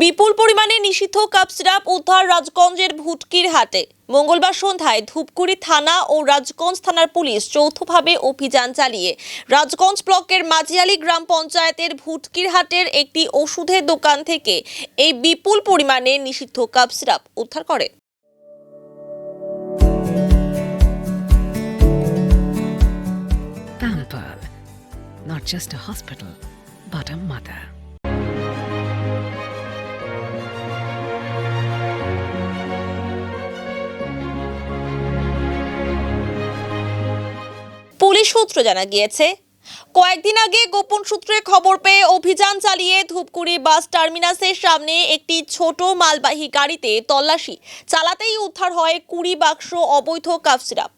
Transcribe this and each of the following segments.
বিপুল পরিমাণে নিষিদ্ধ cough syrup উদ্ধার রাজগঞ্জের ভুটকির হাটে। মঙ্গলবার সন্ধ্যায় ধূপগুড়ি থানা ও রাজগঞ্জ থানার পুলিশ যৌথভাবে অভিযান চালিয়ে রাজগঞ্জ ব্লকের মাঝিয়ালি গ্রাম পঞ্চায়েতের ভুটকির হাটের একটি ওষুধের দোকান থেকে এই বিপুল পরিমাণে নিষিদ্ধ কাপ সিরাপ উদ্ধার করে। Pamper, not just a hospital, but a mother. Police সূত্র জানা গিয়েছে, কয়েকদিন আগে গোপন সূত্রে খবর পেয়ে অভিযান চালিয়ে ধূপগুড়ি বাস টার্মিনাসের সামনে একটি ছোট মালবাহী গাড়িতে তল্লাশি চালাতেই উদ্ধার হয় 20 বাক্স অবৈধ কাপ সিরাপ।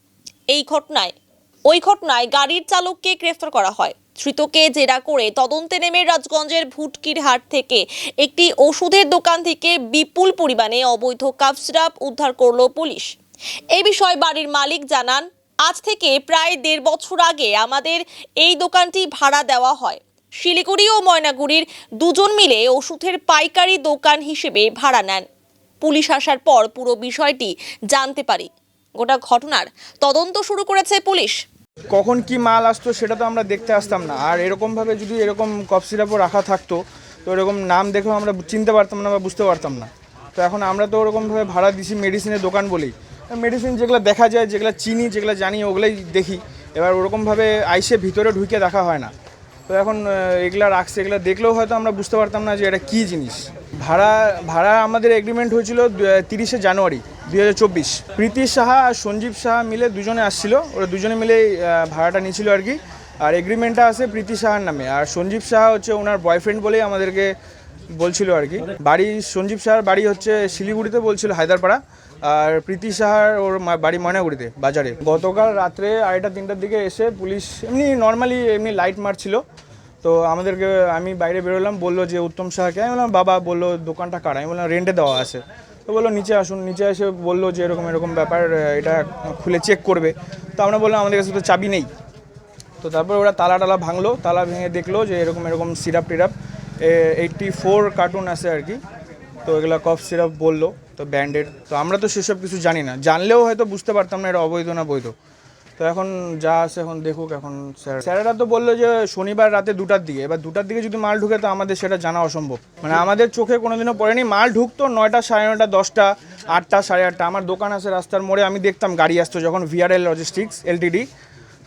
ওই ঘটনায় গাড়ির চালককে গ্রেফতার করা হয়। ধৃতকে জেরা করে তদন্তে নেমে রাজগঞ্জের ভুটকির হাট থেকে একটি ওষুধের দোকান থেকে বিপুল পরিমাণে অবৈধ কাপ সিরাপ উদ্ধার করল পুলিশ। এই বিষয়ে বাড়ির মালিক জানান, আজ থেকে প্রায় 1.5 বছর আগে আমাদের এই দোকানটি ভাড়া দেওয়া হয়। শিলিগুড়ি ও ময়নাগুড়ির দুজন মিলে ওষুধের পাইকারি দোকান হিসেবে ভাড়া নেন। পুলিশ আসার পর পুরো বিষয়টি জানতে পারি। গোটা ঘটনার তদন্ত শুরু করেছে পুলিশ। কখন কি মাল আসতো সেটা তো আমরা দেখতে আসতাম না, আর এরকমভাবে যদি এরকম কফ সিরাপও রাখা থাকতো তো এরকম নাম দেখেও আমরা চিনতে পারতাম না বা বুঝতে পারতাম না। তো এখন আমরা তো ওরকমভাবে ভাড়া দিছি মেডিসিনের দোকান বলেই, মেডিসিন যেগুলো দেখা যায়, যেগুলো চিনি, যেগুলো জানি ওগুলোই দেখি। এবার ওরকমভাবে আইসে ভিতরে ঢুকে দেখা হয় না। তো এখন এগুলা রাখছে, এগুলো দেখলেও হয়তো আমরা বুঝতে পারতাম না যে এটা কী জিনিস। ভাড়া আমাদের এগ্রিমেন্ট হয়েছিল 30শে জানুয়ারি 2024। প্রীতি সাহা আর সঞ্জীব সাহা মিলে দুজনে আসছিল, ওরা দুজনে মিলে ভাড়াটা নিয়েছিল আর কি। আর এগ্রিমেন্টটা আছে প্রীতি সাহার নামে, আর সঞ্জীব সাহা হচ্ছে ওনার বয়ফ্রেন্ড বলেই আমাদেরকে বলছিল আর কি। সঞ্জীব সাহার বাড়ি হচ্ছে শিলিগুড়িতে বলছিল, হায়দারপাড়া, আর প্রীতি সাহার ওর বাড়ি ময়নাগুড়িতে বাজারে। গতকাল রাত্রে 2:30-3টার দিকে এসে পুলিশ এমনি লাইট মারছিল। তো আমাদেরকে, আমি বাইরে বেরোলাম, বললো যে উত্তম সাহাকে। আমি বললাম বাবা, বললো দোকানটা কার? আমি বললাম রেন্টে দেওয়া আছে। তো বললো নিচে আসুন। নিচে এসে বললো যে এরকম ব্যাপার, এটা খুলে চেক করবে। তো আমরা বললাম আমাদের কাছে তো চাবি নেই। তো তারপর ওরা তালা ভাঙলো, তালা ভেঙে দেখলো যে এরকম সিরাপ টিরাপ 84 কার্টুন আছে আর কি। তো এগুলো কফ সিরাপ বললো, তো ব্র্যান্ডেড। তো আমরা তো সেসব কিছু জানি না, জানলেও হয়তো বুঝতে পারতাম না এটা অবৈধ না বৈধ। তো এখন যা আছে এখন দেখুক। এখন স্যারেরা তো বললো যে শনিবার রাতে 2টার দিকে, এবার 2টার দিকে যদি মাল ঢুকে তো আমাদের সেটা জানা অসম্ভব। মানে আমাদের চোখে কোনোদিনও পড়েনি। মাল ঢুকতো 9টা, 9:30, 10টা, 8টা, 8:30। আমার দোকান আছে রাস্তার মোড়ে, আমি দেখতাম গাড়ি আসতো যখন VRL লজিস্টিক্স LTD।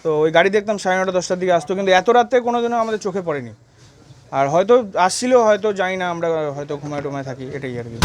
তো ওই গাড়ি দেখতাম 9:30, 10টার দিকে আসতো, কিন্তু এত রাতে কোনোদিনও আমাদের চোখে পড়েনি। আর হয়তো আসছিলেও, হয়তো জানি না, আমরা হয়তো ঘুমায় টুমায় থাকি, এটাই আর কি।